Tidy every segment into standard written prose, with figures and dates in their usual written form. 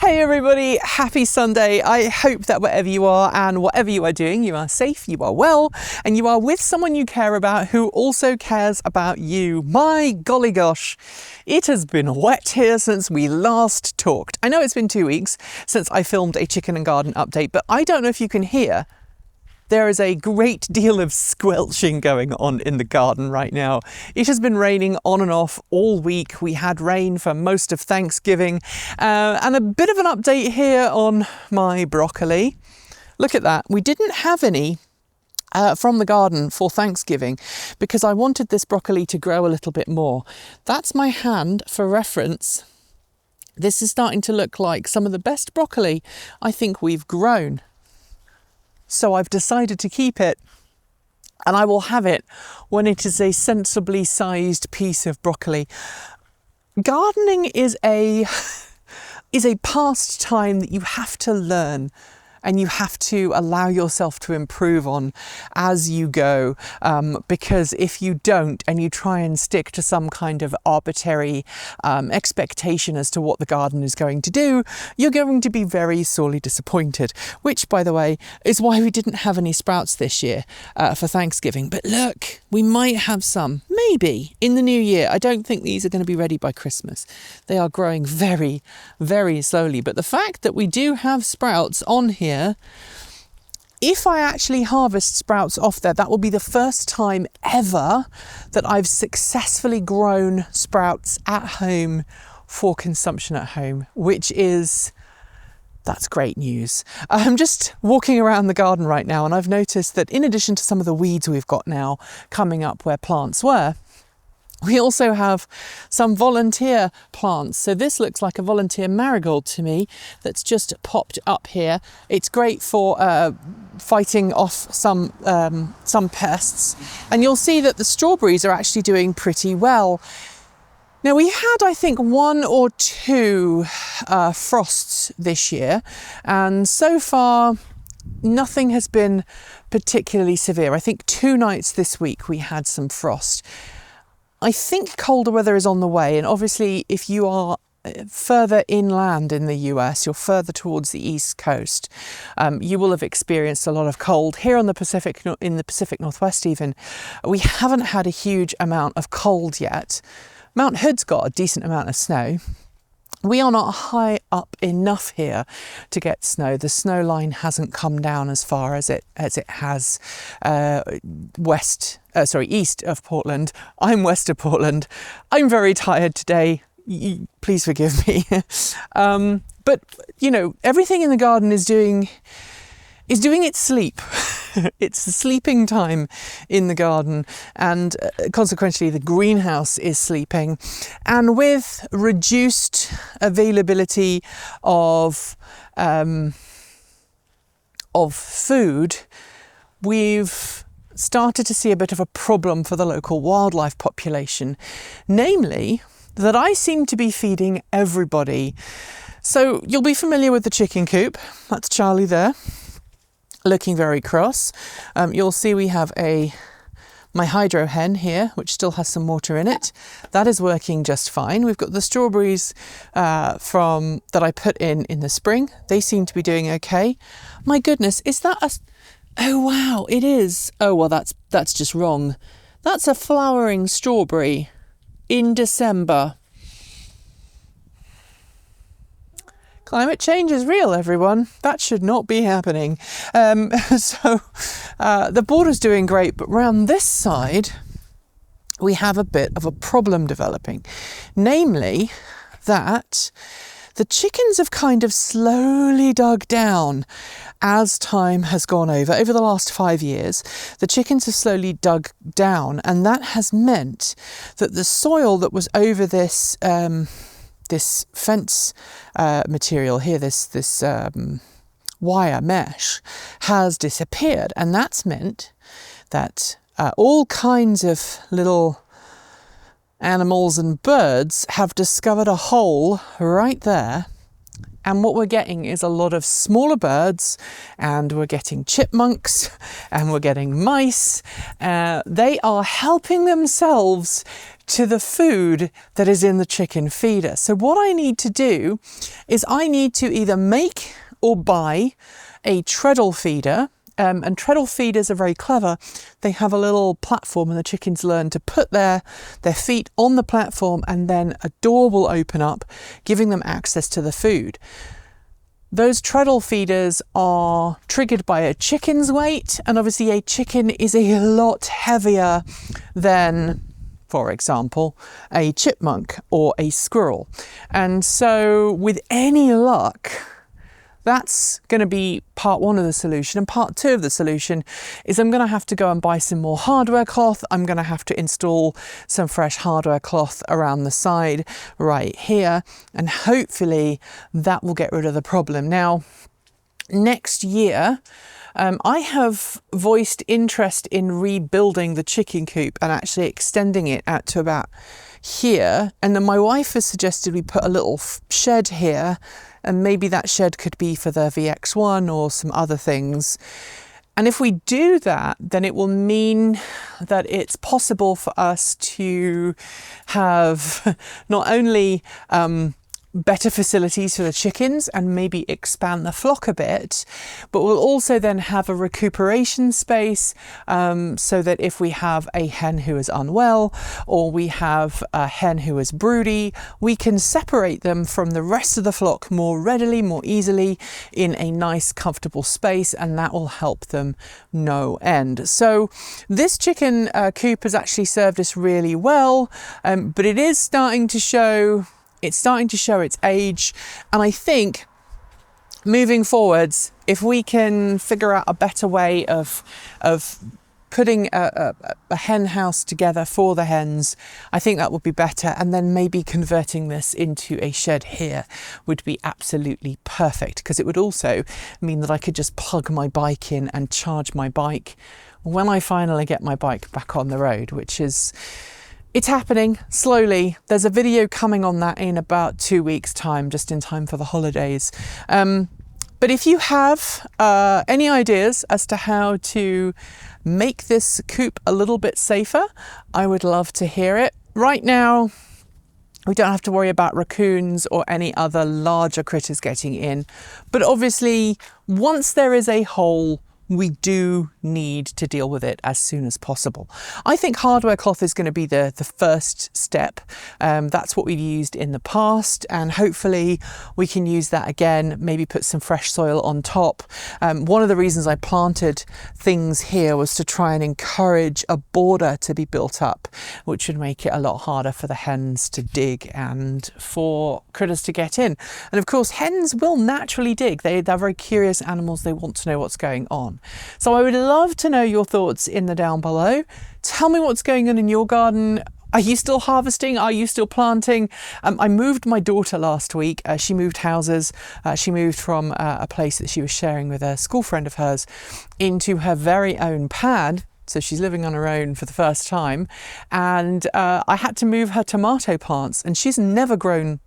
Hey everybody, happy Sunday. I hope that wherever you are and whatever you are doing, you are safe, you are well, and you are with someone you care about who also cares about you. My golly gosh, it has been wet here since we last talked. I know it's been 2 weeks since I filmed a chicken and garden update, but I don't know if you can hear. There is a great deal of squelching going on in the garden right now. It has been raining on and off all week. We had rain for most of Thanksgiving, and a bit of an update here on my broccoli. Look at that. We didn't have any from the garden for Thanksgiving because I wanted this broccoli to grow a little bit more. That's my hand for reference. This is starting to look like some of the best broccoli I think we've grown. So I've decided to keep it, and I will have it when it is a sensibly sized piece of broccoli. Gardening is a pastime that you have to learn and you have to allow yourself to improve on as you go, because if you don't and you try and stick to some kind of arbitrary expectation as to what the garden is going to do, you're going to be very sorely disappointed, which, by the way, is why we didn't have any sprouts this year for Thanksgiving. But look, we might have some, maybe, in the new year. I don't think these are going to be ready by Christmas. They are growing very, very slowly. But the fact that we do have sprouts on here, if I actually harvest sprouts off there, that will be the first time ever that I've successfully grown sprouts at home for consumption at home, that's great news. I'm just walking around the garden right now, and I've noticed that in addition to some of the weeds we've got now coming up where plants were, we also have some volunteer plants. So this looks like a volunteer marigold to me that's just popped up here. It's great for fighting off some pests. And you'll see that the strawberries are actually doing pretty well. Now we had, I think, 1 or 2 frosts this year, and so far nothing has been particularly severe. I think 2 nights this week we had some frost. I think colder weather is on the way, and obviously if you are further inland in the US, you're further towards the East Coast, you will have experienced a lot of cold. Here in the Pacific Northwest even, we haven't had a huge amount of cold yet. Mount Hood's got a decent amount of snow. We are not high up enough here to get snow. The snow line hasn't come down as far as it has east of Portland. I'm west of Portland. I'm very tired today. Please forgive me. But you know, everything in the garden is doing its sleep. It's the sleeping time in the garden, and consequently the greenhouse is sleeping. And with reduced availability of food, we've started to see a bit of a problem for the local wildlife population, namely that I seem to be feeding everybody. So you'll be familiar with the chicken coop. That's Charlie there, looking very cross. You'll see we have my Hydro-Hen here, which still has some water in it. That is working just fine. We've got the strawberries that I put in the spring. They seem to be doing okay. My goodness, is that oh wow, it is. Oh well, that's just wrong. That's a flowering strawberry in December. Climate change is real, everyone. That should not be happening. The border's doing great, but around this side, we have a bit of a problem developing. Namely, that the chickens have kind of slowly dug down as time has gone over the last 5 years. The chickens have slowly dug down, and that has meant that the soil that was over this fence material here, this wire mesh, has disappeared, and that's meant that all kinds of little animals and birds have discovered a hole right there And what we're getting is a lot of smaller birds, and we're getting chipmunks, and we're getting mice. They are helping themselves to the food that is in the chicken feeder. So what I need to do is I need to either make or buy a treadle feeder. And treadle feeders are very clever. They have a little platform and the chickens learn to put their feet on the platform, and then a door will open up, giving them access to the food. Those treadle feeders are triggered by a chicken's weight, and obviously a chicken is a lot heavier than, for example, a chipmunk or a squirrel. And so with any luck, that's going to be part one of the solution. And part two of the solution is I'm going to have to go and buy some more hardware cloth. I'm going to have to install some fresh hardware cloth around the side right here. And hopefully that will get rid of the problem. Now, next year, I have voiced interest in rebuilding the chicken coop and actually extending it out to about here. And then my wife has suggested we put a little shed here, and maybe that shed could be for the VX1 or some other things. And if we do that, then it will mean that it's possible for us to have not only better facilities for the chickens and maybe expand the flock a bit, but we'll also then have a recuperation space so that if we have a hen who is unwell or we have a hen who is broody, we can separate them from the rest of the flock more readily, more easily in a nice comfortable space, and that will help them no end. So this chicken coop has actually served us really well, but it is starting to show its age. And I think moving forwards, if we can figure out a better way of putting a hen house together for the hens, I think that would be better. And then maybe converting this into a shed here would be absolutely perfect, because it would also mean that I could just plug my bike in and charge my bike when I finally get my bike back on the road, which is... It's happening slowly. There's a video coming on that in about 2 weeks' time, just in time for the holidays. But if you have any ideas as to how to make this coop a little bit safer, I would love to hear it. Right now, we don't have to worry about raccoons or any other larger critters getting in. But obviously, once there is a hole, we do need to deal with it as soon as possible. I think hardware cloth is going to be the first step. That's what we've used in the past, and hopefully we can use that again, maybe put some fresh soil on top. One of the reasons I planted things here was to try and encourage a border to be built up, which would make it a lot harder for the hens to dig and for critters to get in. And of course, hens will naturally dig. They're very curious animals. They want to know what's going on. So I would love to know your thoughts in the down below. Tell me what's going on in your garden. Are you still harvesting? Are you still planting? I moved my daughter last week. She moved houses. She moved from a place that she was sharing with a school friend of hers into her very own pad. So she's living on her own for the first time. And I had to move her tomato plants, and she's never grown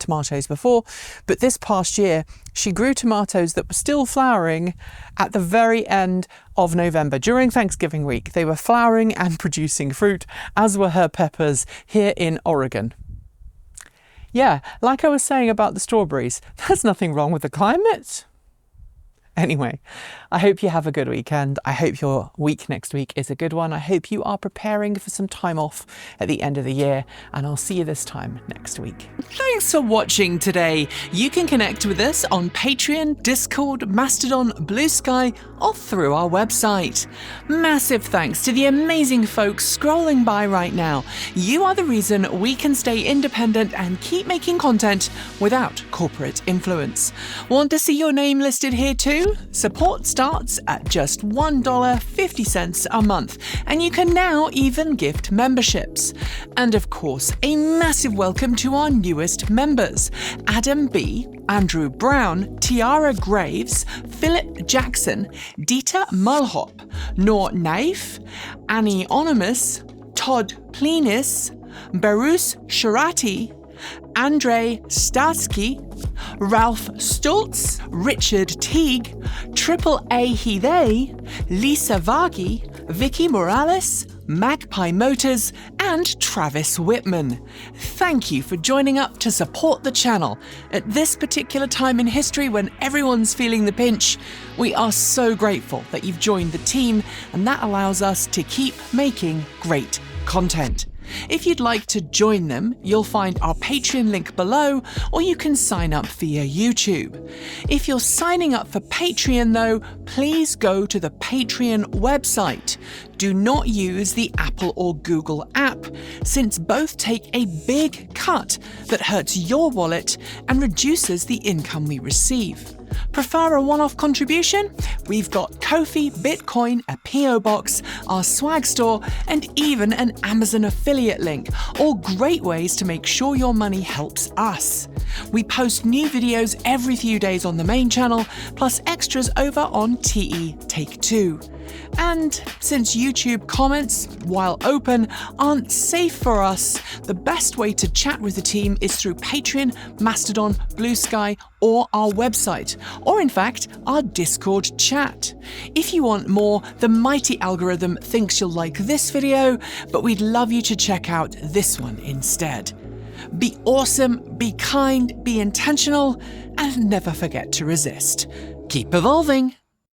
tomatoes before, but this past year she grew tomatoes that were still flowering at the very end of November. During Thanksgiving week, they were flowering and producing fruit, as were her peppers here in Oregon. Yeah, like I was saying about the strawberries, there's nothing wrong with the climate. Anyway, I hope you have a good weekend. I hope your week next week is a good one. I hope you are preparing for some time off at the end of the year, and I'll see you this time next week. Thanks for watching today. You can connect with us on Patreon, Discord, Mastodon, Blue Sky, or through our website. Massive thanks to the amazing folks scrolling by right now. You are the reason we can stay independent and keep making content without corporate influence. Want to see your name listed here too? Support starts at just $1.50 a month, and you can now even gift memberships. And of course, a massive welcome to our newest members: Adam B, Andrew Brown, Tiara Graves, Philip Jackson, Dieter Mulhop, Noor Naif, Annie Onimus, Todd Plenis, Barus Sharati, Andrei Starsky, Ralph Stultz, Richard Teague, Triple A He They, Lisa Vargi, Vicky Morales, Magpie Motors, and Travis Whitman. Thank you for joining up to support the channel. At this particular time in history when everyone's feeling the pinch, we are so grateful that you've joined the team, and that allows us to keep making great content. If you'd like to join them, you'll find our Patreon link below, or you can sign up via YouTube. If you're signing up for Patreon though, please go to the Patreon website. Do not use the Apple or Google app, since both take a big cut that hurts your wallet and reduces the income we receive. Prefer a one-off contribution? We've got Ko-fi, Bitcoin, a PO box, our swag store, and even an Amazon affiliate link, all great ways to make sure your money helps us. We post new videos every few days on the main channel, plus extras over on TE Take 2. And since YouTube comments, while open, aren't safe for us, the best way to chat with the team is through Patreon, Mastodon, Blue Sky, or our website, or in fact, our Discord chat. If you want more, the mighty algorithm thinks you'll like this video, but we'd love you to check out this one instead. Be awesome, be kind, be intentional, and never forget to resist. Keep evolving!